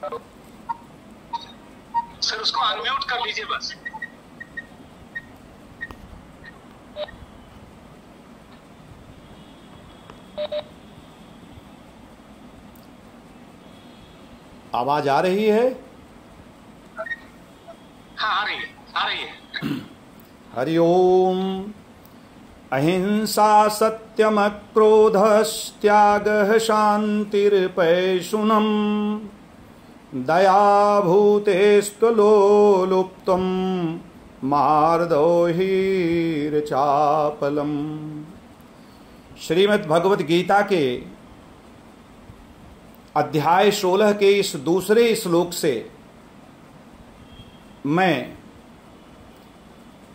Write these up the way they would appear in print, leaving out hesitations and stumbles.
Sir उसको unmute कर लीजिए बस। आवाज आ रही है? हाँ आ रही है, आ रही है। हरि ओम। अहिंसा सत्यमक्रोधस्त्यागः शान्तिर्पैशुनम् दयाभूतेस्त्वलोलुप्तं मार्दोहीर्चापलम्। श्रीमद् भगवत गीता के अध्याय 16 के इस दूसरे श्लोक से मैं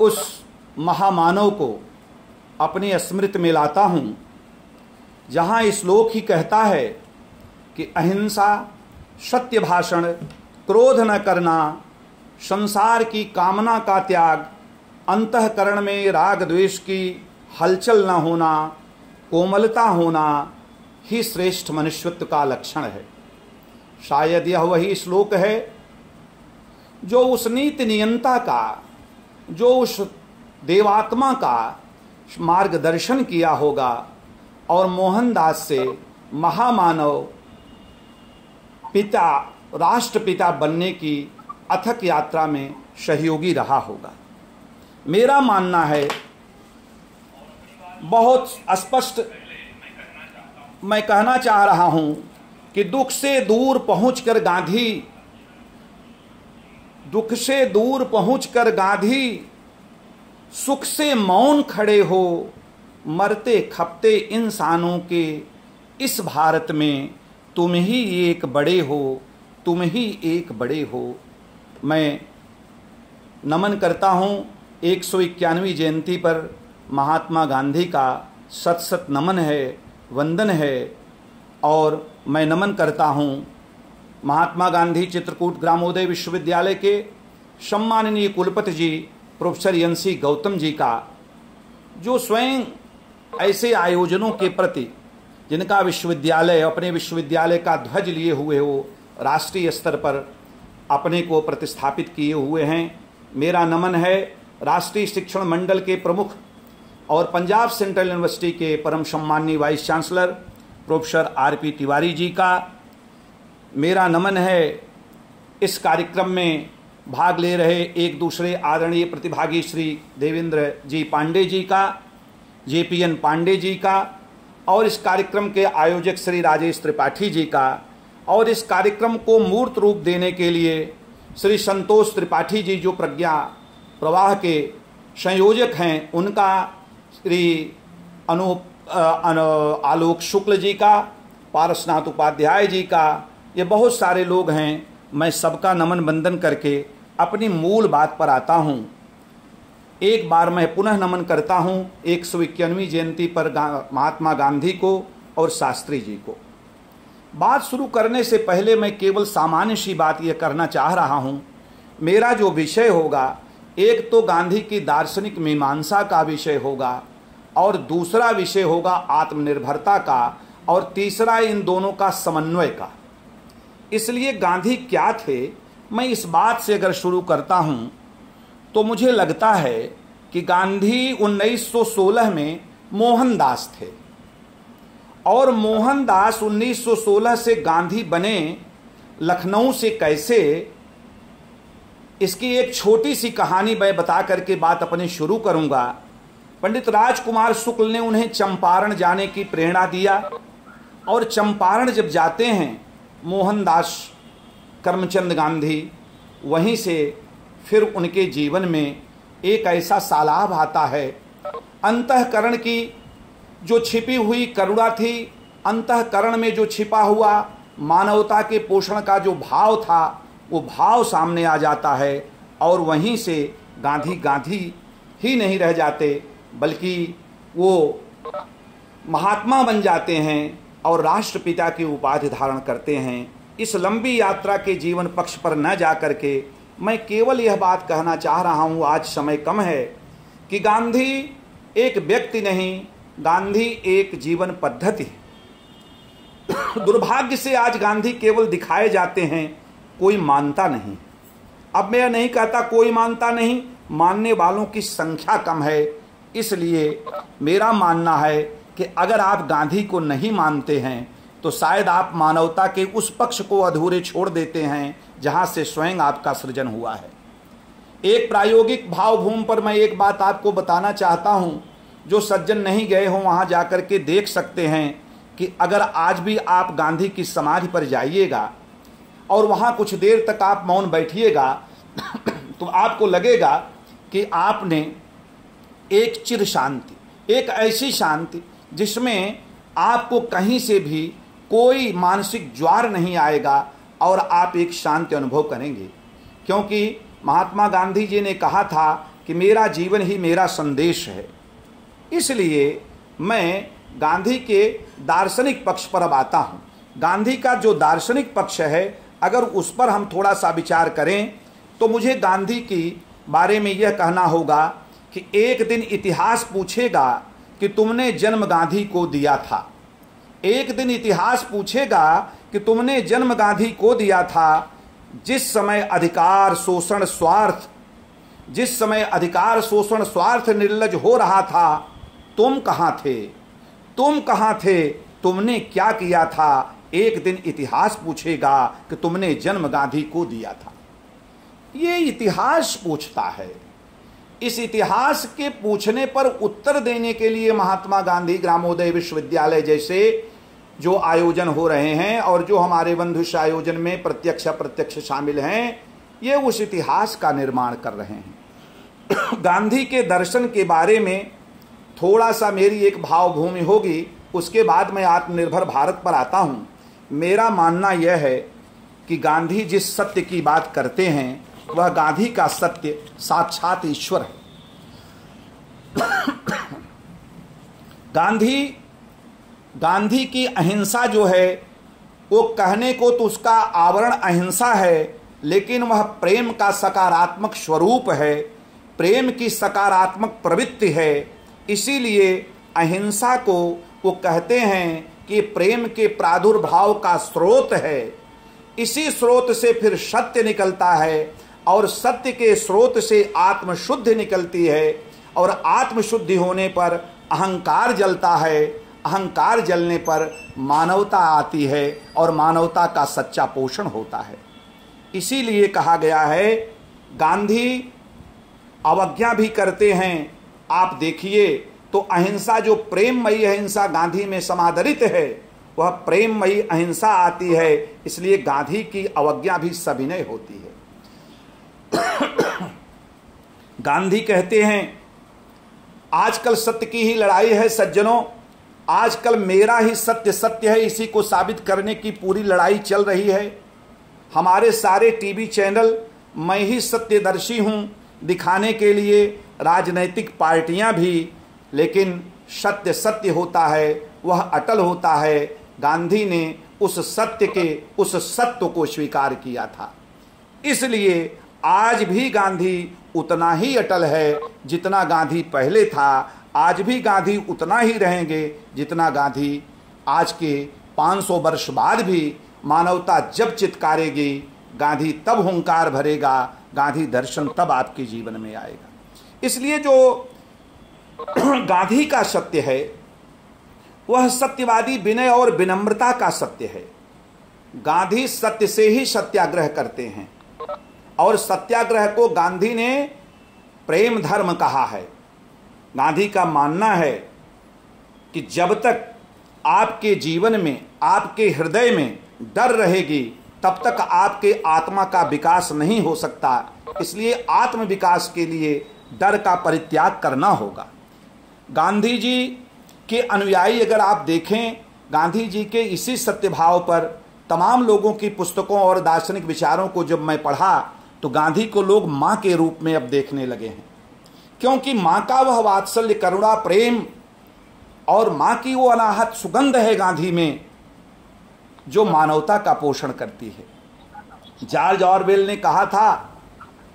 उस महामानव को अपनी स्मृति में लाता हूँ जहाँ श्लोक ही कहता है कि अहिंसा, सत्य भाषण, क्रोध न करना, संसार की कामना का त्याग, अंतःकरण में राग द्वेष की हलचल न होना, कोमलता होना ही श्रेष्ठ मनुष्यत्व का लक्षण है। शायद यह वही श्लोक है जो उस नीति नियंता का, जो उस देवात्मा का मार्गदर्शन किया होगा और मोहनदास से महामानव पिता, राष्ट्रपिता बनने की अथक यात्रा में सहयोगी रहा होगा। मेरा मानना है, बहुत स्पष्ट मैं कहना चाह रहा हूं कि दुख से दूर पहुंचकर गांधी सुख से मौन खड़े हो, मरते खपते इंसानों के इस भारत में तुम ही एक बड़े हो, तुम ही एक बड़े हो। मैं नमन करता हूँ 191वीं जयंती पर महात्मा गांधी का सत सत नमन है, वंदन है। और मैं नमन करता हूँ महात्मा गांधी चित्रकूट ग्रामोदय विश्वविद्यालय के सम्माननीय कुलपति जी प्रोफेसर एन.सी. गौतम जी का, जो स्वयं ऐसे आयोजनों के प्रति, जिनका विश्वविद्यालय अपने विश्वविद्यालय का ध्वज लिए हुए हो, राष्ट्रीय स्तर पर अपने को प्रतिस्थापित किए हुए हैं। मेरा नमन है राष्ट्रीय शिक्षण मंडल के प्रमुख और पंजाब सेंट्रल यूनिवर्सिटी के परम सम्माननीय vice chancellor professor R P. Tiwari ji का। मेरा नमन है इस कार्यक्रम में भाग ले रहे एक दूसरे आदरणीय प्रतिभागी श्री देवेंद्र जी पांडे जी का, JPN पांडे जी का, और इस कार्यक्रम के आयोजक श्री राजेश त्रिपाठी जी का, और इस कार्यक्रम को मूर्त रूप देने के लिए श्री संतोष त्रिपाठी जी जो प्रज्ञा प्रवाह के संयोजक हैं, उनका, श्री आलोक शुक्ल जी का, पारसनाथ उपाध्याय जी का, ये बहुत सारे लोग हैं। मैं सबका नमन बंदन करके अपनी मूल बात पर आता हूँ। एक बार मैं पुनः नमन करता हूँ 191वीं जयंती पर महात्मा गांधी को और शास्त्री जी को। बात शुरू करने से पहले मैं केवल सामान्य सी बात यह करना चाह रहा हूँ। मेरा जो विषय होगा, एक तो गांधी की दार्शनिक मीमांसा का विषय होगा और दूसरा विषय होगा आत्मनिर्भरता का, और तीसरा इन दोनों का समन्वय का। इसलिए गांधी क्या थे, मैं इस बात से अगर शुरू करता हूं तो मुझे लगता है कि गांधी 1916 में मोहनदास थे, और मोहनदास 1916 से गांधी बने लखनऊ से कैसे, इसकी एक छोटी सी कहानी मैं बता करके बात अपनी शुरू करूंगा। पंडित राजकुमार शुक्ल ने उन्हें चंपारण जाने की प्रेरणा दिया, और चंपारण जब जाते हैं मोहनदास करमचंद गांधी, वहीं से फिर उनके जीवन में एक ऐसा सालाब आता है। अंतःकरण की जो छिपी हुई करुणा थी, अंतःकरण में जो छिपा हुआ मानवता के पोषण का जो भाव था, वो भाव सामने आ जाता है, और वहीं से गांधी ही नहीं रह जाते, बल्कि वो महात्मा बन जाते हैं और राष्ट्रपिता की उपाधि धारण करते हैं। इस लंबी यात्रा के जीवन पक्ष पर न जा करके मैं केवल यह बात कहना चाह रहा हूँ, आज समय कम है, कि गांधी एक व्यक्ति नहीं, गांधी एक जीवन पद्धति है। दुर्भाग्य से आज गांधी केवल दिखाए जाते हैं, कोई मानता नहीं। अब मैं नहीं कहता कोई मानता नहीं, मानने वालों की संख्या कम है। इसलिए मेरा मानना है कि अगर आप गांधी को नहीं मानते हैं तो शायद आप मानवता के उस पक्ष को अधूरे छोड़ देते हैं जहां से स्वयं आपका सृजन हुआ है। एक प्रायोगिक भावभूमि पर मैं एक बात आपको बताना चाहता हूं, जो सज्जन नहीं गए हों वहां जाकर के देख सकते हैं कि अगर आज भी आप गांधी की समाधि पर जाइएगा और वहां कुछ देर तक आप मौन बैठिएगा तो आपको लगेगा कि आपने एक चिर शांति, एक ऐसी शांति जिसमें आपको कहीं से भी कोई मानसिक ज्वार नहीं आएगा और आप एक शांति अनुभव करेंगे। क्योंकि महात्मा गांधी जी ने कहा था कि मेरा जीवन ही मेरा संदेश है। इसलिए मैं गांधी के दार्शनिक पक्ष पर अब आता हूँ। गांधी का जो दार्शनिक पक्ष है, अगर उस पर हम थोड़ा सा विचार करें तो मुझे गांधी की बारे में यह कहना होगा कि एक दिन इतिहास पूछेगा कि तुमने जन्म गांधी को दिया था। एक दिन इतिहास पूछेगा कि तुमने जन्म गांधी को दिया था जिस समय अधिकार शोषण स्वार्थ निर्लज हो रहा था। तुम कहाँ थे? तुमने क्या किया था? एक दिन इतिहास पूछेगा कि तुमने जन्म गांधी को दिया था। ये इतिहास पूछता है। इस इतिहास के पूछने पर उत्तर देने के लिए महात्मा गांधी ग्रामोदय विश्वविद्यालय जैसे जो आयोजन हो रहे हैं और जो हमारे बंधुष आयोजन में प्रत्यक्ष अप्रत्यक्ष शामिल हैं, ये उस इतिहास का निर्माण कर रहे हैं। गांधी के दर्शन के बारे में थोड़ा सा मेरी एक भावभूमि होगी, उसके बाद मैं आत्मनिर्भर भारत पर आता हूँ। मेरा मानना यह है कि गांधी जिस सत्य की बात करते हैं वह गांधी का सत्य साक्षात ईश्वर है। गांधी की अहिंसा जो है वो कहने को तो उसका आवरण अहिंसा है, लेकिन वह प्रेम का सकारात्मक स्वरूप है, प्रेम की सकारात्मक प्रवृत्ति है। इसीलिए अहिंसा को वो कहते हैं कि प्रेम के प्रादुर्भाव का स्रोत है। इसी स्रोत से फिर सत्य निकलता है और सत्य के स्रोत से आत्मशुद्धि निकलती है और आत्मशुद्धि होने पर अहंकार जलता है। अहंकार जलने पर मानवता आती है और मानवता का सच्चा पोषण होता है। इसीलिए कहा गया है, गांधी अवज्ञा भी करते हैं। आप देखिए तो अहिंसा, जो प्रेममयी अहिंसा गांधी में समादरित है, वह प्रेममयी अहिंसा आती है। इसलिए गांधी की अवज्ञा भी सविनय होती है। गांधी कहते हैं आजकल सत्य की ही लड़ाई है सज्जनों, आजकल मेरा ही सत्य सत्य है, इसी को साबित करने की पूरी लड़ाई चल रही है। हमारे सारे टीवी चैनल मैं ही सत्यदर्शी हूं दिखाने के लिए, राजनैतिक पार्टियां भी, लेकिन सत्य सत्य होता है, वह अटल होता है। गांधी ने उस सत्य को स्वीकार किया था। इसलिए आज भी गांधी उतना ही अटल है जितना गांधी पहले था। आज भी गांधी उतना ही रहेंगे जितना गांधी आज के 500 वर्ष बाद भी। मानवता जब चित्कारेगी, गांधी तब हुंकार भरेगा, गांधी दर्शन तब आपके जीवन में आएगा। इसलिए जो गांधी का सत्य है वह सत्यवादी विनय और विनम्रता का सत्य है। गांधी सत्य से ही सत्याग्रह करते हैं और सत्याग्रह को गांधी ने प्रेम धर्म कहा है। गांधी का मानना है कि जब तक आपके जीवन में, आपके हृदय में डर रहेगी, तब तक आपके आत्मा का विकास नहीं हो सकता। इसलिए आत्म विकास के लिए डर का परित्याग करना होगा। गांधी जी के अनुयायी अगर आप देखें, गांधी जी के इसी सत्यभाव पर तमाम लोगों की पुस्तकों और दार्शनिक विचारों को जब मैं पढ़ा तो गांधी को लोग माँ के रूप में अब देखने लगे हैं, क्योंकि माँ का वह वात्सल्य, करुणा, प्रेम और माँ की वो अनाहत सुगंध है गांधी में जो मानवता का पोषण करती है। जॉर्ज ऑरवेल ने कहा था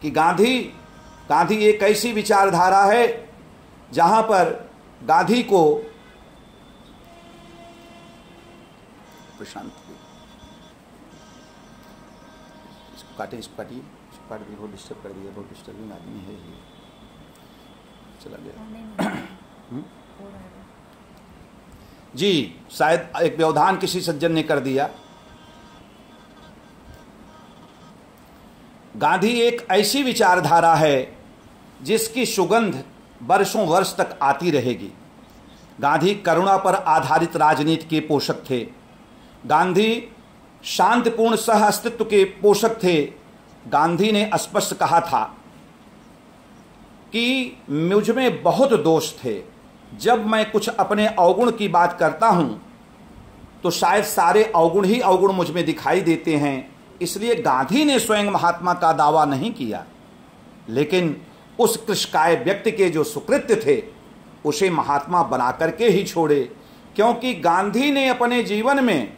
कि गांधी एक ऐसी विचारधारा है जहां पर गांधी को काटें, इसको काटिए, इसको काट दिए, बहुत डिस्टर्ब कर दिया, बहुत डिस्टर्बिंग आदमी है ये, चला गया। जी, शायद एक व्यवधान किसी सज्जन ने कर दिया। गांधी एक ऐसी विचारधारा है जिसकी सुगंध वर्षों वर्ष तक आती रहेगी। गांधी करुणा पर आधारित राजनीति के पोषक थे। गांधी शांतिपूर्ण सह अस्तित्व के पोषक थे। गांधी ने स्पष्ट कहा था कि मुझ में बहुत दोष थे। जब मैं कुछ अपने अवगुण की बात करता हूं तो शायद सारे अवगुण ही अवगुण मुझ में दिखाई देते हैं। इसलिए गांधी ने स्वयं महात्मा का दावा नहीं किया, लेकिन उस कृशकाय व्यक्ति के जो सुकृत्य थे उसे महात्मा बना करके ही छोड़े, क्योंकि गांधी ने अपने जीवन में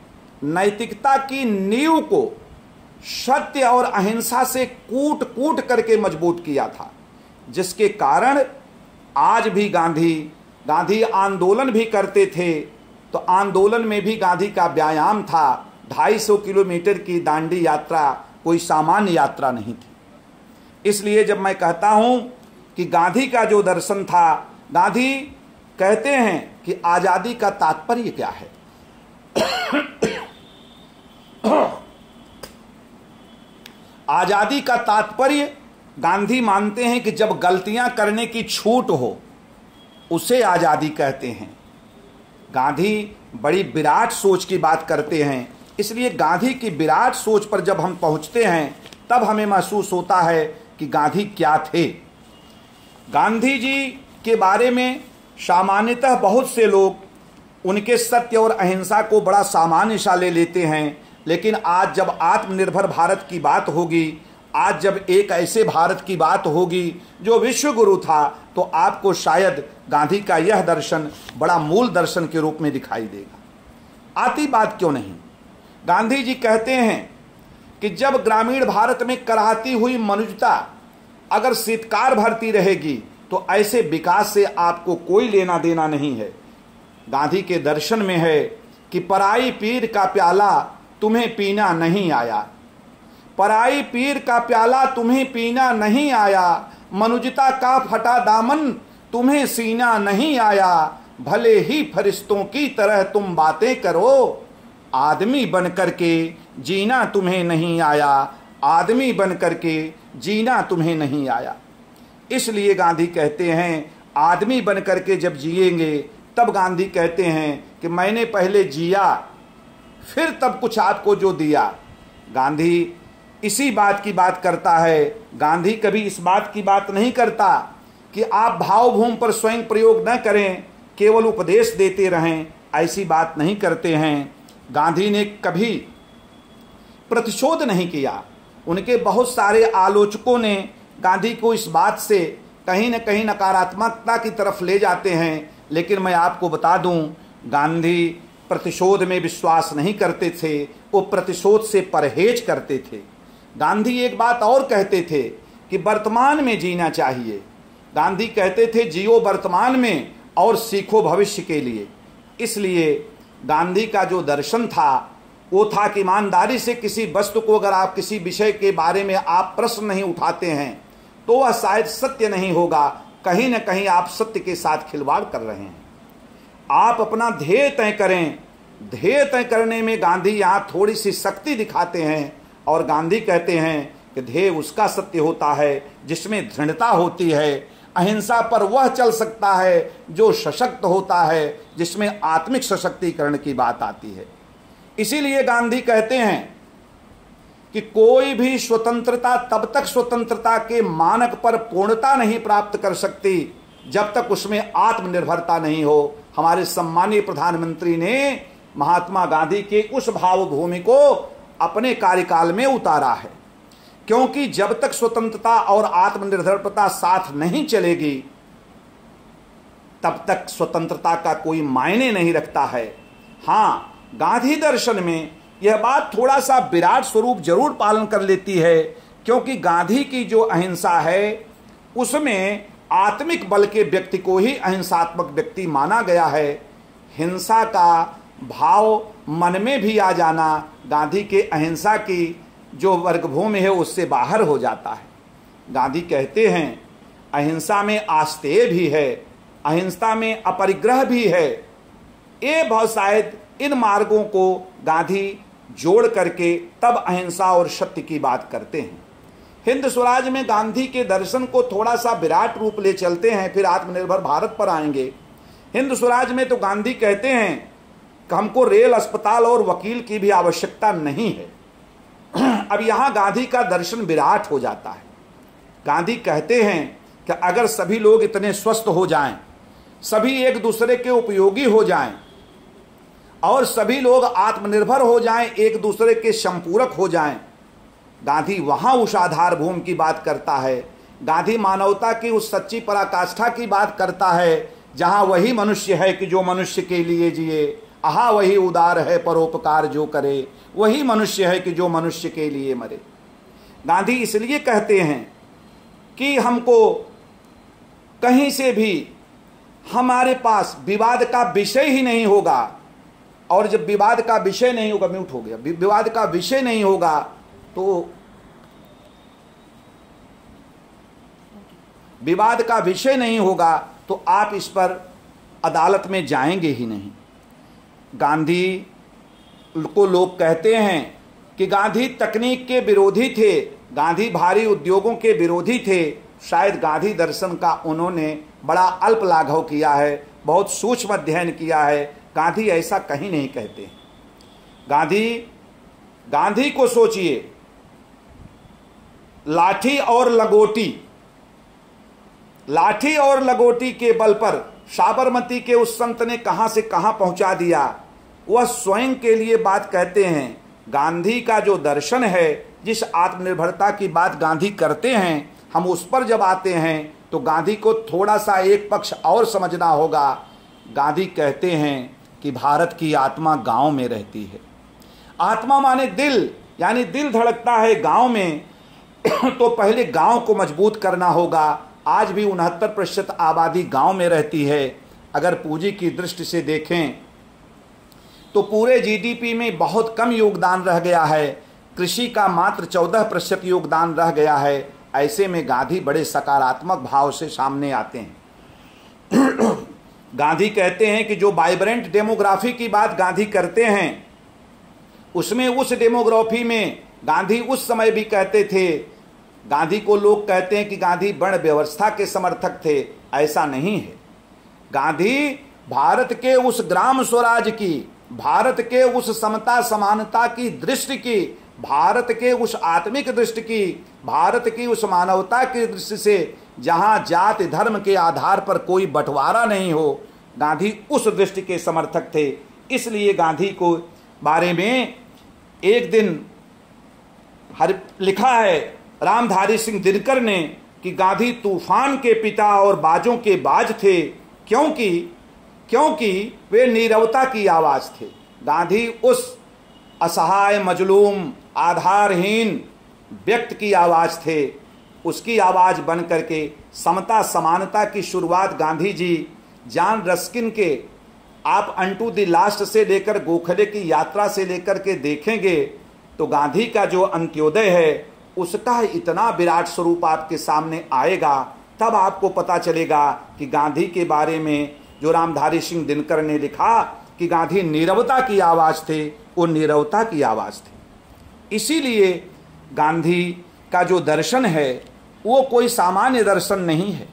नैतिकता की नींव को सत्य और अहिंसा से कूट कूट करके मजबूत किया था, जिसके कारण आज भी गांधी आंदोलन भी करते थे। तो आंदोलन में भी गांधी का व्यायाम था। 250 किलोमीटर की दांडी यात्रा कोई सामान्य यात्रा नहीं थी। इसलिए जब मैं कहता हूं कि गांधी का जो दर्शन था, गांधी कहते हैं कि आजादी का तात्पर्य क्या है। आजादी का तात्पर्य गांधी मानते हैं कि जब गलतियां करने की छूट हो उसे आजादी कहते हैं। गांधी बड़ी विराट सोच की बात करते हैं। इसलिए गांधी की विराट सोच पर जब हम पहुंचते हैं तब हमें महसूस होता है कि गांधी क्या थे। गांधी जी के बारे में सामान्यतः बहुत से लोग उनके सत्य और अहिंसा को बड़ा सामान्य सा ले लेते हैं, लेकिन आज जब आत्मनिर्भर भारत की बात होगी, आज जब एक ऐसे भारत की बात होगी जो विश्व गुरु था, तो आपको शायद गांधी का यह दर्शन बड़ा मूल दर्शन के रूप में दिखाई देगा। आती बात क्यों नहीं। गांधी जी कहते हैं कि जब ग्रामीण भारत में कराहती हुई मनुष्यता अगर शीतकार भरती रहेगी तो ऐसे विकास से आपको कोई लेना देना नहीं है। गांधी के दर्शन में है कि पराई पीर का प्याला तुम्हें पीना नहीं आया, पराई पीर का प्याला तुम्हें पीना नहीं आया, मनुजता का फटा दामन तुम्हें सीना नहीं आया, भले ही फरिश्तों की तरह तुम बातें करो, आदमी बन करके जीना तुम्हें नहीं आया, आदमी बन करके जीना तुम्हें नहीं आया। इसलिए गांधी कहते हैं आदमी बन करके जब जिएंगे तब गांधी कहते हैं कि मैंने पहले जिया फिर तब कुछ आपको जो दिया। गांधी इसी बात की बात करता है। गांधी कभी इस बात की बात नहीं करता कि आप भावभूमि पर स्वयं प्रयोग न करें, केवल उपदेश देते रहें, ऐसी बात नहीं करते हैं। गांधी ने कभी प्रतिशोध नहीं किया। उनके बहुत सारे आलोचकों ने गांधी को इस बात से कहीं न कहीं नकारात्मकता की तरफ ले जाते हैं, लेकिन मैं आपको बता दूं गांधी प्रतिशोध में विश्वास नहीं करते थे, वो प्रतिशोध से परहेज करते थे। गांधी एक बात और कहते थे कि वर्तमान में जीना चाहिए। गांधी कहते थे जियो वर्तमान में और सीखो भविष्य के लिए। इसलिए गांधी का जो दर्शन था वो था कि ईमानदारी से किसी वस्तु को अगर आप किसी विषय के बारे में आप प्रश्न नहीं उठाते हैं तो वह शायद सत्य नहीं होगा, कहीं ना कहीं आप सत्य के साथ खिलवाड़ कर रहे हैं। आप अपना ध्येय तय करें। ध्येय तय करने में गांधी यहाँ थोड़ी सी शक्ति दिखाते हैं और गांधी कहते हैं कि ध्येय उसका सत्य होता है जिसमें दृढ़ता होती है। अहिंसा पर वह चल सकता है जो सशक्त होता है, जिसमें आत्मिक सशक्तिकरण की बात आती है। इसीलिए गांधी कहते हैं कि कोई भी स्वतंत्रता तब तक स्वतंत्रता के मानक पर पूर्णता नहीं प्राप्त कर सकती जब तक उसमें आत्मनिर्भरता नहीं हो। हमारे सम्मानीय प्रधानमंत्री ने महात्मा गांधी के उस भावभूमि को अपने कार्यकाल में उतारा है, क्योंकि जब तक स्वतंत्रता और आत्मनिर्भरता साथ नहीं चलेगी तब तक स्वतंत्रता का कोई मायने नहीं रखता है। हाँ, गांधी दर्शन में यह बात थोड़ा सा विराट स्वरूप जरूर पालन कर लेती है, क्योंकि गांधी की जो अहिंसा है उसमें आत्मिक बल के व्यक्ति को ही अहिंसात्मक व्यक्ति माना गया है। हिंसा का भाव मन में भी आ जाना गांधी के अहिंसा की जो वर्गभूमि है उससे बाहर हो जाता है। गांधी कहते हैं अहिंसा में आस्तेय भी है, अहिंसा में अपरिग्रह भी है। ये बहुत शायद इन मार्गों को गांधी जोड़ करके तब अहिंसा और सत्य की बात करते हैं। हिंद स्वराज में गांधी के दर्शन को थोड़ा सा विराट रूप ले चलते हैं, फिर आत्मनिर्भर भारत पर आएंगे। हिंद स्वराज में तो गांधी कहते हैं कि हमको रेल, अस्पताल और वकील की भी आवश्यकता नहीं है। अब यहाँ गांधी का दर्शन विराट हो जाता है। गांधी कहते हैं कि अगर सभी लोग इतने स्वस्थ हो जाएं, सभी एक दूसरे के उपयोगी हो जाएं और सभी लोग आत्मनिर्भर हो जाएं, एक दूसरे के संपूरक हो जाएं, गांधी वहां उस आधारभूमि की बात करता है। गांधी मानवता की उस सच्ची पराकाष्ठा की बात करता है जहां वही मनुष्य है कि जो मनुष्य के लिए जिए, आहा वही उदार है परोपकार जो करे, वही मनुष्य है कि जो मनुष्य के लिए मरे। गांधी इसलिए कहते हैं कि हमको कहीं से भी हमारे पास विवाद का विषय ही नहीं होगा, और जब विवाद का विषय नहीं होगा, म्यूट हो गया, विवाद का विषय नहीं होगा तो विवाद का विषय नहीं होगा तो आप इस पर अदालत में जाएंगे ही नहीं। गांधी को लोग कहते हैं कि गांधी तकनीक के विरोधी थे, गांधी भारी उद्योगों के विरोधी थे। शायद गांधी दर्शन का उन्होंने बड़ा अल्प लाघव किया है, बहुत सूक्ष्म अध्ययन किया है। गांधी ऐसा कहीं नहीं कहते। गांधी को सोचिए, लाठी और लगोटी के बल पर साबरमती के उस संत ने कहां से कहां पहुंचा दिया, वह स्वयं के लिए बात कहते हैं। गांधी का जो दर्शन है, जिस आत्मनिर्भरता की बात गांधी करते हैं, हम उस पर जब आते हैं तो गांधी को थोड़ा सा एक पक्ष और समझना होगा। गांधी कहते हैं कि भारत की आत्मा गांव में रहती है। आत्मा माने दिल, यानी दिल धड़कता है गांव में, तो पहले गांव को मजबूत करना होगा। आज भी 69% आबादी गांव में रहती है। अगर पूंजी की दृष्टि से देखें तो पूरे जीडीपी में बहुत कम योगदान रह गया है, कृषि का मात्र 14% योगदान रह गया है। ऐसे में गांधी बड़े सकारात्मक भाव से सामने आते हैं। गांधी कहते हैं कि जो वाइब्रेंट डेमोग्राफी की बात गांधी करते हैं, उसमें उस डेमोग्राफी में गांधी उस समय भी कहते थे, गांधी को लोग कहते हैं कि गांधी वर्ण व्यवस्था के समर्थक थे। ऐसा नहीं है। गांधी भारत के उस ग्राम स्वराज की, भारत के उस समता समानता की दृष्टि की, भारत के उस आत्मिक दृष्टि की, भारत की उस मानवता की दृष्टि से जहां जाति धर्म के आधार पर कोई बंटवारा नहीं हो, गांधी उस दृष्टि के समर्थक थे। इसलिए गांधी को बारे में एक दिन लिखा है रामधारी सिंह दिनकर ने कि गांधी तूफान के पिता और बाजों के बाज थे, क्योंकि वे नीरवता की आवाज थे। गांधी उस असहाय, मजलूम, आधारहीन व्यक्ति की आवाज थे। उसकी आवाज बन करके समता समानता की शुरुआत गांधी जी जॉन रस्किन के आप अनटू द लास्ट से लेकर गोखले की यात्रा से लेकर के देखेंगे तो गांधी का जो अंत्योदय है उसका इतना विराट स्वरूप आपके सामने आएगा। तब आपको पता चलेगा कि गांधी के बारे में जो रामधारी सिंह दिनकर ने लिखा कि गांधी नीरवता की आवाज थे, वो नीरवता की आवाज थी। इसीलिए गांधी का जो दर्शन है वो कोई सामान्य दर्शन नहीं है,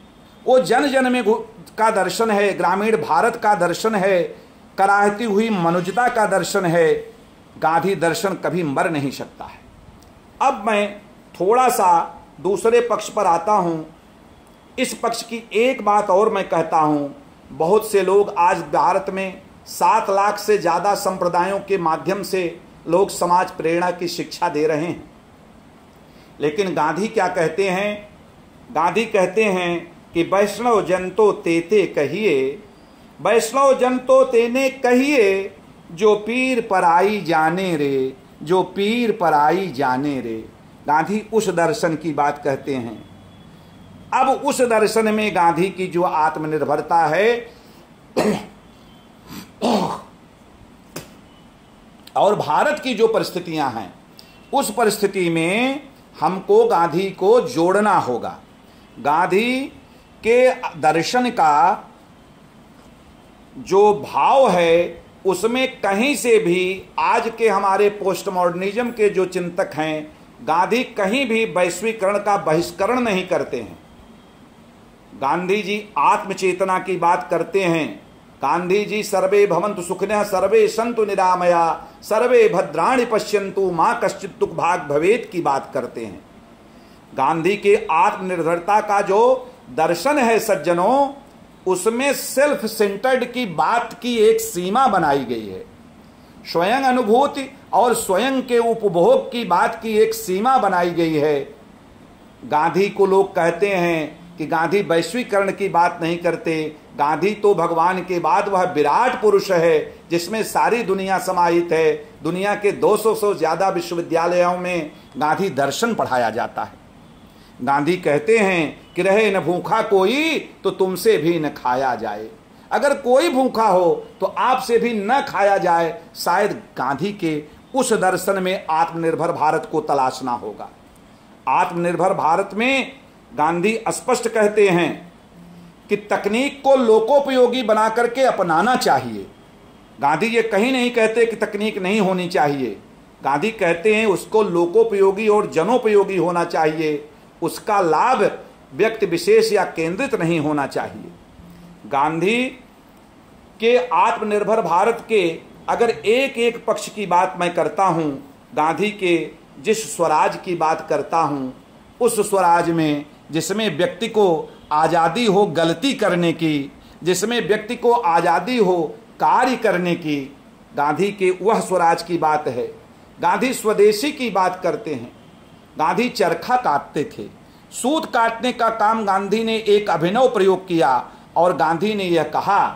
वो जन जन में का दर्शन है, ग्रामीण भारत का दर्शन है, कराहती हुई मनुष्यता का दर्शन है। गांधी दर्शन कभी मर नहीं सकता है। अब मैं थोड़ा सा दूसरे पक्ष पर आता हूं। इस पक्ष की एक बात और मैं कहता हूं, बहुत से लोग आज भारत में 7 लाख से ज़्यादा संप्रदायों के माध्यम से लोग समाज प्रेरणा की शिक्षा दे रहे हैं, लेकिन गांधी क्या कहते हैं? गांधी कहते हैं कि वैष्णव जन तो तेते कहिए, वैष्णव जन तो तेने कहिए, जो पीर पर आई जाने रे, जो पीर पर आई जाने रे। गांधी उस दर्शन की बात कहते हैं। अब उस दर्शन में गांधी की जो आत्मनिर्भरता है और भारत की जो परिस्थितियां हैं उस परिस्थिति में हमको गांधी को जोड़ना होगा। गांधी के दर्शन का जो भाव है उसमें कहीं से भी आज के हमारे पोस्ट मॉडर्निज्म के जो चिंतक हैं, गांधी कहीं भी वैश्वीकरण का बहिष्करण नहीं करते हैं। गांधी जी आत्मचेतना की बात करते हैं। गांधी जी सर्वे भवन्तु सुखिनः सर्वे सन्तु निरामया सर्वे भद्राणि पश्यन्तु मां कश्चित् दुःख भाग भवेत् की बात करते हैं। गांधी के आत्मनिर्भरता का जो दर्शन है सज्जनों, उसमें सेल्फ सेंटर्ड की बात की एक सीमा बनाई गई है। स्वयं अनुभूति और स्वयं के उपभोग की बात की एक सीमा बनाई गई है। गांधी को लोग कहते हैं कि गांधी वैश्वीकरण की बात नहीं करते। गांधी तो भगवान के बाद वह विराट पुरुष है जिसमें सारी दुनिया समाहित है। दुनिया के 200 से ज्यादा विश्वविद्यालयों में गांधी दर्शन पढ़ाया जाता है। गांधी कहते हैं कि रहे न भूखा कोई तो तुमसे भी न खाया जाए। अगर कोई भूखा हो तो आपसे भी न खाया जाए। शायद गांधी के उस दर्शन में आत्मनिर्भर भारत को तलाशना होगा। आत्मनिर्भर भारत में गांधी स्पष्ट कहते हैं कि तकनीक को लोकोपयोगी बना करके अपनाना चाहिए। गांधी ये कहीं नहीं कहते कि तकनीक नहीं होनी चाहिए। गांधी कहते हैं उसको लोकोपयोगी और जनोपयोगी होना चाहिए। उसका लाभ व्यक्ति विशेष या केंद्रित नहीं होना चाहिए। गांधी के आत्मनिर्भर भारत के अगर एक एक पक्ष की बात मैं करता हूं, गांधी के जिस स्वराज की बात करता हूं, उस स्वराज में जिसमें व्यक्ति को आज़ादी हो गलती करने की, जिसमें व्यक्ति को आज़ादी हो कार्य करने की, गांधी के वह स्वराज की बात है। गांधी स्वदेशी की बात करते हैं। गांधी चरखा काटते थे। सूत काटने का काम गांधी ने एक अभिनव प्रयोग किया और गांधी ने यह कहा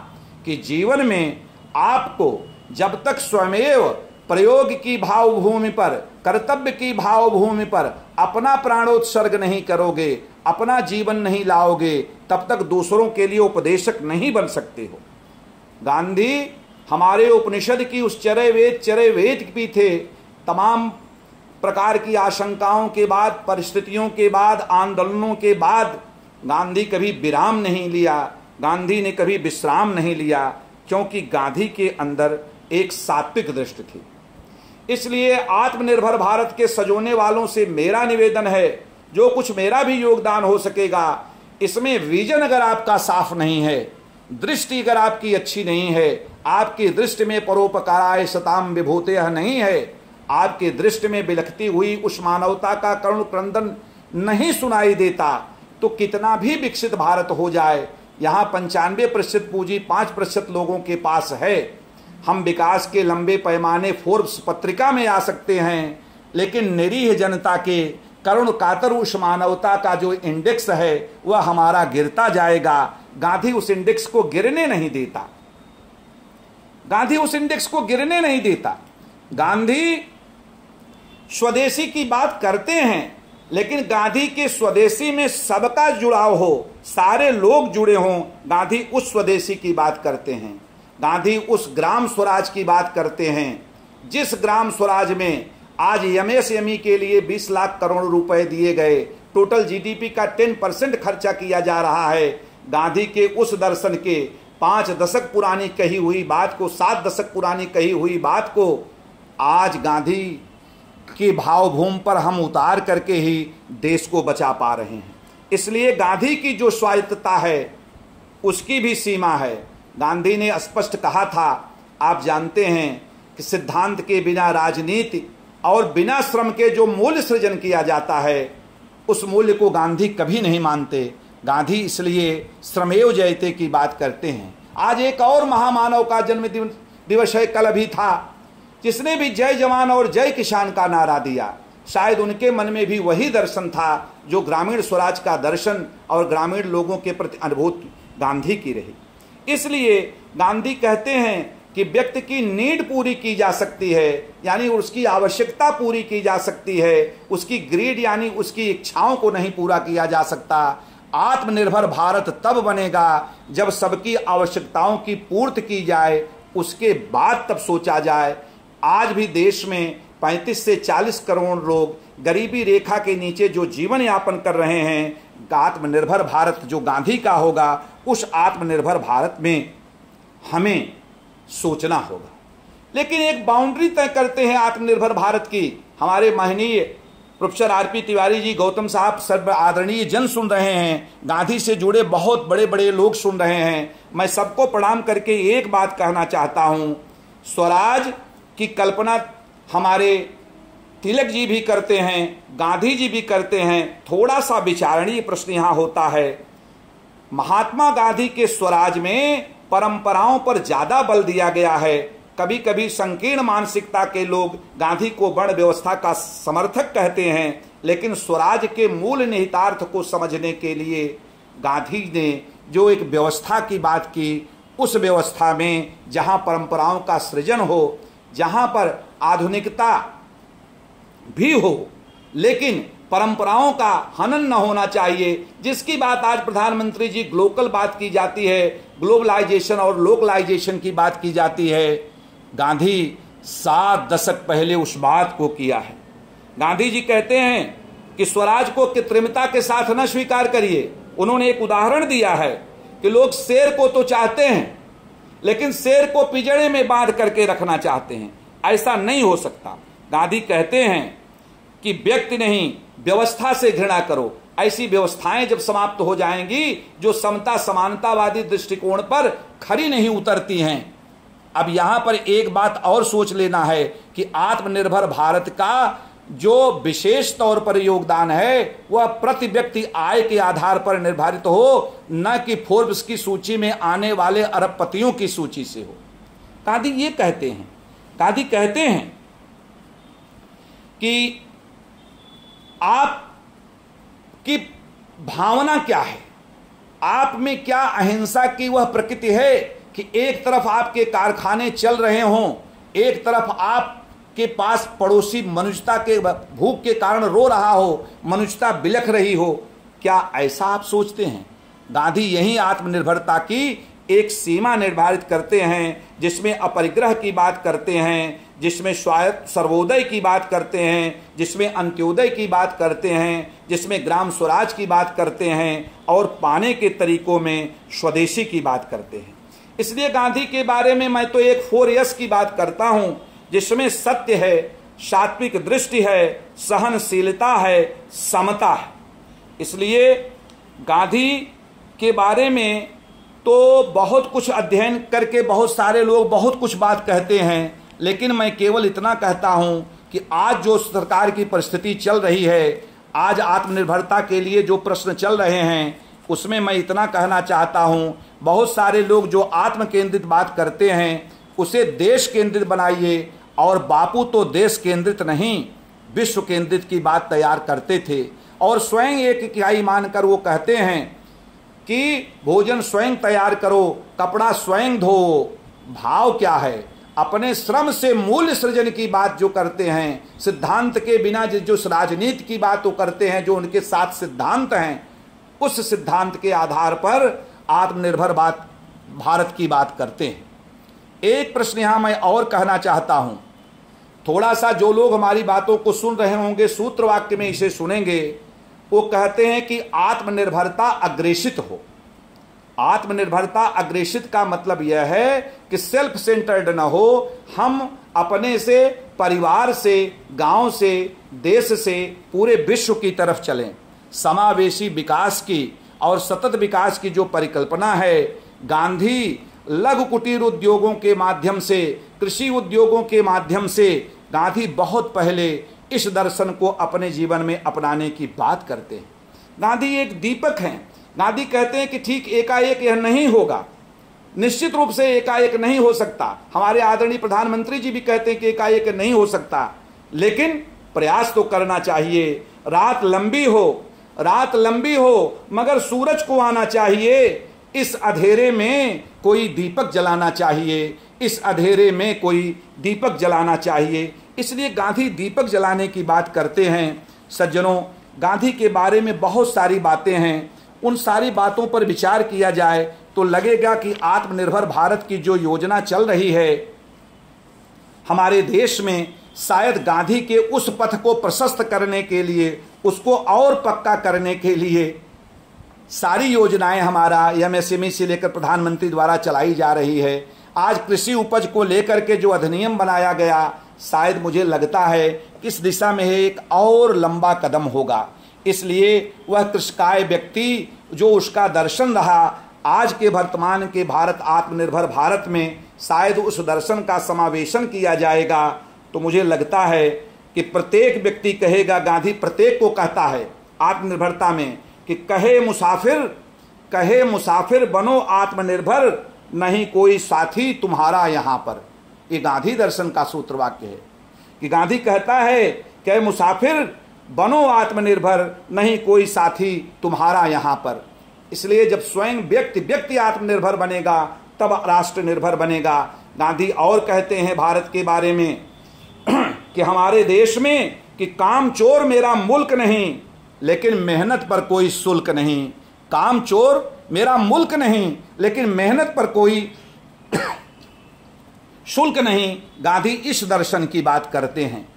कि जीवन में आपको जब तक स्वयमेव प्रयोग की भावभूमि पर, कर्तव्य की भावभूमि पर अपना प्राणोत्सर्ग नहीं करोगे, अपना जीवन नहीं लाओगे, तब तक दूसरों के लिए उपदेशक नहीं बन सकते हो। गांधी हमारे उपनिषद की उस चरय वेद भी थे। तमाम प्रकार की आशंकाओं के बाद, परिस्थितियों के बाद, आंदोलनों के बाद गांधी कभी विराम नहीं लिया। गांधी ने कभी विश्राम नहीं लिया, क्योंकि गांधी के अंदर एक सात्विक दृष्टि थी। इसलिए आत्मनिर्भर भारत के सजोने वालों से मेरा निवेदन है, जो कुछ मेरा भी योगदान हो सकेगा, इसमें विजन अगर आपका साफ नहीं है, दृष्टि अगर आपकी अच्छी नहीं है, आपकी दृष्टि में परोपकाराय सताम विभूतयः नहीं है, आपकी दृष्टि में बिलखती हुई उस मानवता का करुण क्रंदन नहीं सुनाई देता, तो कितना भी विकसित भारत हो जाए, यहाँ 95% पूंजी 5% लोगों के पास है। हम विकास के लंबे पैमाने फोर्ब्स पत्रिका में आ सकते हैं, लेकिन निरीह जनता के करुण कातर उस मानवता का जो इंडेक्स है वह हमारा गिरता जाएगा। गांधी उस इंडेक्स को गिरने नहीं देता। गांधी उस इंडेक्स को गिरने नहीं देता। गांधी स्वदेशी की बात करते हैं, लेकिन गांधी के स्वदेशी में सबका जुड़ाव हो, सारे लोग जुड़े हों, गांधी उस स्वदेशी की बात करते हैं। गांधी उस ग्राम स्वराज की बात करते हैं, जिस ग्राम स्वराज में आज एमएसएमई के लिए 20 लाख करोड़ रुपए दिए गए, टोटल जीडीपी का 10% खर्चा किया जा रहा है। गांधी के उस दर्शन के 5 दशक पुरानी कही हुई बात को, 7 दशक पुरानी कही हुई बात को आज गांधी की भावभूमि पर हम उतार करके ही देश को बचा पा रहे हैं। इसलिए गांधी की जो स्वायत्तता है उसकी भी सीमा है। गांधी ने स्पष्ट कहा था, आप जानते हैं कि सिद्धांत के बिना राजनीति और बिना श्रम के जो मूल्य सृजन किया जाता है, उस मूल्य को गांधी कभी नहीं मानते। गांधी इसलिए श्रमेव जयते की बात करते हैं। आज एक और महामानव का जन्म दिवस है, कल अभी था, जिसने भी जय जवान और जय किसान का नारा दिया। शायद उनके मन में भी वही दर्शन था जो ग्रामीण स्वराज का दर्शन और ग्रामीण लोगों के प्रति अनुभूति गांधी की रही। इसलिए गांधी कहते हैं कि व्यक्ति की नीड पूरी की जा सकती है, यानी उसकी आवश्यकता पूरी की जा सकती है, उसकी ग्रीड यानी उसकी इच्छाओं को नहीं पूरा किया जा सकता। आत्मनिर्भर भारत तब बनेगा जब सबकी आवश्यकताओं की पूर्ति की जाए, उसके बाद तब सोचा जाए। आज भी देश में 35 से 40 करोड़ लोग गरीबी रेखा के नीचे जो जीवन यापन कर रहे हैं, आत्मनिर्भर भारत जो गांधी का होगा, उस आत्मनिर्भर भारत में हमें सोचना होगा। लेकिन एक बाउंड्री तय करते हैं आत्मनिर्भर भारत की। हमारे महनीय प्रोफेसर आरपी तिवारी जी, गौतम साहब, सर्व आदरणीय जन सुन रहे हैं, गांधी से जुड़े बहुत बड़े बड़े लोग सुन रहे हैं। मैं सबको प्रणाम करके एक बात कहना चाहता हूं, स्वराज की कल्पना हमारे तिलक जी भी करते हैं, गांधी जी भी करते हैं। थोड़ा सा विचारणीय प्रश्न यहां होता है, महात्मा गांधी के स्वराज में परंपराओं पर ज्यादा बल दिया गया है। कभी कभी संकीर्ण मानसिकता के लोग गांधी को वर्ण व्यवस्था का समर्थक कहते हैं, लेकिन स्वराज के मूल निहितार्थ को समझने के लिए गांधी ने जो एक व्यवस्था की बात की, उस व्यवस्था में जहां परंपराओं का सृजन हो, जहां पर आधुनिकता भी हो, लेकिन परंपराओं का हनन न होना चाहिए। जिसकी बात आज प्रधानमंत्री जी ग्लोबल बात की जाती है, ग्लोबलाइजेशन और लोकलाइजेशन की बात की जाती है, गांधी 7 दशक पहले उस बात को किया है। गांधी जी कहते हैं कि स्वराज को कृत्रिमता के साथ न स्वीकार करिए। उन्होंने एक उदाहरण दिया है कि लोग शेर को तो चाहते हैं, लेकिन शेर को पिंजरे में बांध करके रखना चाहते हैं। ऐसा नहीं हो सकता। गांधी कहते हैं कि व्यक्ति नहीं, व्यवस्था से घृणा करो। ऐसी व्यवस्थाएं जब समाप्त हो जाएंगी जो समता समानतावादी दृष्टिकोण पर खरी नहीं उतरती हैं। अब यहां पर एक बात और सोच लेना है कि आत्मनिर्भर भारत का जो विशेष तौर पर योगदान है वह प्रति व्यक्ति आय के आधार पर निर्धारित हो, न कि फोर्ब्स की सूची में आने वाले अरबपतियों की सूची से हो। गांधी ये कहते हैं, गांधी कहते हैं कि आपकी भावना क्या है, आप में क्या अहिंसा की वह प्रकृति है कि एक तरफ आपके कारखाने चल रहे हों, एक तरफ आपके पास पड़ोसी मनुष्यता के भूख के कारण रो रहा हो, मनुष्यता बिलख रही हो। क्या ऐसा आप सोचते हैं? गांधी यही आत्मनिर्भरता की एक सीमा निर्धारित करते हैं, जिसमें अपरिग्रह की बात करते हैं, जिसमें स्वायत्त सर्वोदय की बात करते हैं, जिसमें अंत्योदय की बात करते हैं, जिसमें ग्राम स्वराज की बात करते हैं, और पाने के तरीकों में स्वदेशी की बात करते हैं। इसलिए गांधी के बारे में मैं तो एक 4S की बात करता हूं, जिसमें सत्य है, सात्विक दृष्टि है, सहनशीलता है, समता है। इसलिए गांधी के बारे में तो बहुत कुछ अध्ययन करके बहुत सारे लोग बहुत कुछ बात कहते हैं, लेकिन मैं केवल इतना कहता हूं कि आज जो सरकार की परिस्थिति चल रही है, आज आत्मनिर्भरता के लिए जो प्रश्न चल रहे हैं, उसमें मैं इतना कहना चाहता हूं, बहुत सारे लोग जो आत्म केंद्रित बात करते हैं उसे देश केंद्रित बनाइए। और बापू तो देश केंद्रित नहीं, विश्व केंद्रित की बात तैयार करते थे, और स्वयं एक इकाई मानकर वो कहते हैं कि भोजन स्वयं तैयार करो, कपड़ा स्वयं धो। भाव क्या है? अपने श्रम से मूल्य सृजन की बात जो करते हैं, सिद्धांत के बिना जो राजनीति की बात वो करते हैं, जो उनके 7 सिद्धांत हैं, उस सिद्धांत के आधार पर आत्मनिर्भर भारत की बात करते हैं। एक प्रश्न यहां मैं और कहना चाहता हूं, थोड़ा सा जो लोग हमारी बातों को सुन रहे होंगे, सूत्र वाक्य में इसे सुनेंगे, वो कहते हैं कि आत्मनिर्भरता अग्रेसित हो। आत्मनिर्भरता अग्रेसित का मतलब यह है कि सेल्फ सेंटर्ड न हो, हम अपने से, परिवार से, गांव से, देश से, पूरे विश्व की तरफ चलें। समावेशी विकास की और सतत विकास की जो परिकल्पना है, गांधी लघु कुटीर उद्योगों के माध्यम से, कृषि उद्योगों के माध्यम से, गांधी बहुत पहले इस दर्शन को अपने जीवन में अपनाने की बात करते हैं। गांधी एक दीपक हैं। गांधी कहते हैं कि ठीक एकाएक यह नहीं होगा, निश्चित रूप से एकाएक नहीं हो सकता। हमारे आदरणीय प्रधानमंत्री जी भी कहते हैं कि एकाएक नहीं हो सकता, लेकिन प्रयास तो करना चाहिए। रात लंबी हो मगर सूरज को आना चाहिए। इस अंधेरे में कोई दीपक जलाना चाहिए, इस अंधेरे में कोई दीपक जलाना चाहिए। इसलिए गांधी दीपक जलाने की बात करते हैं। सज्जनों, गांधी के बारे में बहुत सारी बातें हैं, उन सारी बातों पर विचार किया जाए तो लगेगा कि आत्मनिर्भर भारत की जो योजना चल रही है, हमारे देश में शायद गांधी के उस पथ को प्रशस्त करने के लिए, उसको और पक्का करने के लिए सारी योजनाएं हमारा एमएसएमई से लेकर प्रधानमंत्री द्वारा चलाई जा रही है। आज कृषि उपज को लेकर के जो अधिनियम बनाया गया, शायद मुझे लगता है कि इस दिशा में एक और लंबा कदम होगा। इसलिए वह कृषकाय व्यक्ति जो उसका दर्शन रहा, आज के वर्तमान के भारत, आत्मनिर्भर भारत में शायद उस दर्शन का समावेशन किया जाएगा। तो मुझे लगता है कि प्रत्येक व्यक्ति कहेगा, गांधी प्रत्येक को कहता है आत्मनिर्भरता में कि कहे मुसाफिर बनो आत्मनिर्भर, नहीं कोई साथी तुम्हारा यहाँ पर। ये गांधी दर्शन का सूत्र वाक्य है कि गांधी कहता है कहे मुसाफिर बनो आत्मनिर्भर, नहीं कोई साथी तुम्हारा यहाँ पर। इसलिए जब स्वयं व्यक्ति आत्मनिर्भर बनेगा तब राष्ट्र निर्भर बनेगा। गांधी और कहते हैं भारत के बारे में कि हमारे देश में कि काम चोर मेरा मुल्क नहीं, लेकिन मेहनत पर कोई शुल्क नहीं। काम चोर मेरा मुल्क नहीं, लेकिन मेहनत पर कोई शुल्क नहीं। गांधी इस दर्शन की बात करते हैं।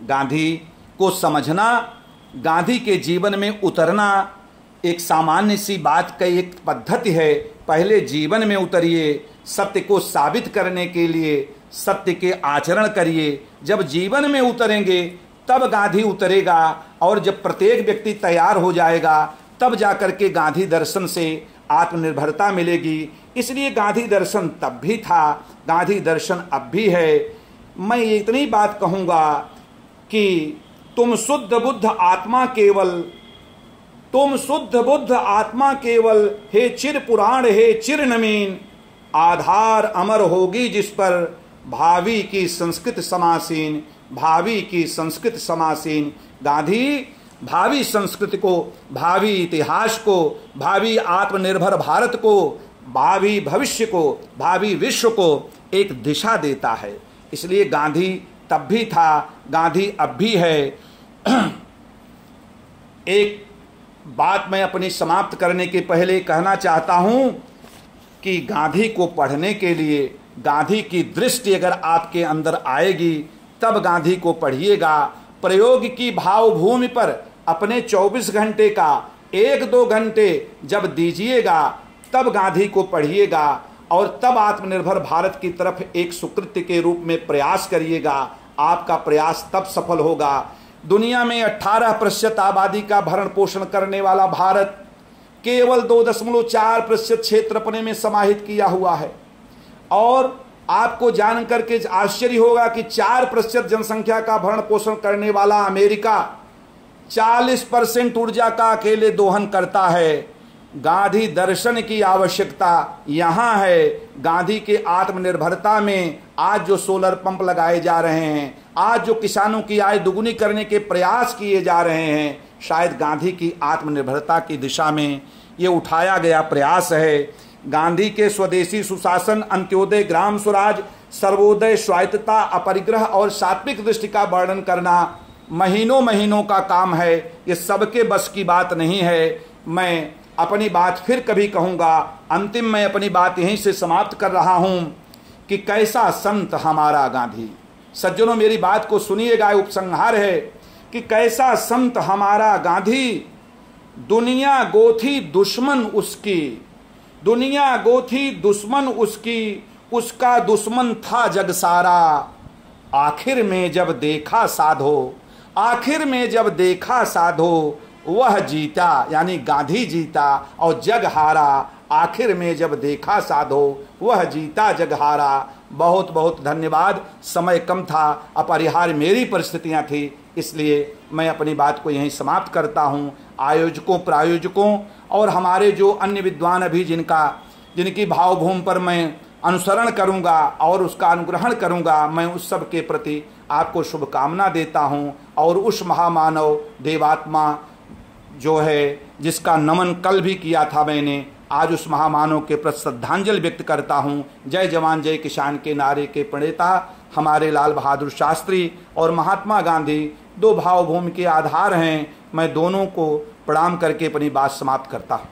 गांधी को समझना, गांधी के जीवन में उतरना एक सामान्य सी बात का एक पद्धति है। पहले जीवन में उतरिए, सत्य को साबित करने के लिए सत्य के आचरण करिए। जब जीवन में उतरेंगे तब गांधी उतरेगा, और जब प्रत्येक व्यक्ति तैयार हो जाएगा तब जाकर के गांधी दर्शन से आत्मनिर्भरता मिलेगी। इसलिए गांधी दर्शन तब भी था, गांधी दर्शन अब भी है। मैं इतनी बात कहूँगा कि तुम शुद्ध बुद्ध आत्मा केवल, हे चिर पुराण हे चिर नवीन, आधार अमर होगी जिस पर भावी की संस्कृत समासीन। गांधी भावी संस्कृति को, भावी इतिहास को, भावी आत्मनिर्भर भारत को, भावी भविष्य को, भावी विश्व को एक दिशा देता है। इसलिए गांधी तब भी था, गांधी अब भी है। एक बात मैं अपनी समाप्त करने के पहले कहना चाहता हूं कि गांधी को पढ़ने के लिए, गांधी की दृष्टि अगर आपके अंदर आएगी तब गांधी को पढ़िएगा। प्रयोग की भावभूमि पर अपने 24 घंटे का 1-2 घंटे जब दीजिएगा तब गांधी को पढ़िएगा, और तब आत्मनिर्भर भारत की तरफ एक सुकृत्य के रूप में प्रयास करिएगा। आपका प्रयास तब सफल होगा। दुनिया में 18% आबादी का भरण पोषण करने वाला भारत केवल 2.4% क्षेत्र अपने में समाहित किया हुआ है, और आपको जान करके आश्चर्य होगा कि 4% जनसंख्या का भरण पोषण करने वाला अमेरिका 40% ऊर्जा का अकेले दोहन करता है। गांधी दर्शन की आवश्यकता यहाँ है। गांधी के आत्मनिर्भरता में आज जो सोलर पंप लगाए जा रहे हैं, आज जो किसानों की आय दुगुनी करने के प्रयास किए जा रहे हैं, शायद गांधी की आत्मनिर्भरता की दिशा में ये उठाया गया प्रयास है। गांधी के स्वदेशी सुशासन, अंत्योदय, ग्राम स्वराज, सर्वोदय, स्वायत्तता, अपरिग्रह और सात्विक दृष्टि का वर्णन करना महीनों का काम है। ये सबके बस की बात नहीं है। मैं अपनी बात फिर कभी कहूँगा। अंतिम मैं अपनी बात यहीं से समाप्त कर रहा हूँ कि कैसा संत हमारा गांधी। सज्जनों, मेरी बात को सुनिएगा, उपसंहार है कि कैसा संत हमारा गांधी। दुनिया गोथी दुश्मन उसकी, उसका दुश्मन था जग सारा। आखिर में जब देखा साधो वह जीता, यानी गांधी जीता और जग हारा। आखिर में जब देखा साधो वह जीता जग हारा। बहुत बहुत धन्यवाद। समय कम था, अपरिहार्य मेरी परिस्थितियां थी, इसलिए मैं अपनी बात को यहीं समाप्त करता हूं। आयोजकों, प्रायोजकों और हमारे जो अन्य विद्वान अभी जिनकी भावभूमि पर मैं अनुसरण करूंगा और उसका अनुग्रहण करूंगा, मैं उस सब के प्रति आपको शुभकामना देता हूं। और उस महामानव देवात्मा जो है, जिसका नमन कल भी किया था मैंने, आज उस महामानव के प्रति श्रद्धांजलि व्यक्त करता हूँ। जय जवान जय किसान के नारे के प्रणेता हमारे लाल बहादुर शास्त्री और महात्मा गांधी 2 भावभूमि के आधार हैं। मैं दोनों को प्रणाम करके अपनी बात समाप्त करता हूँ।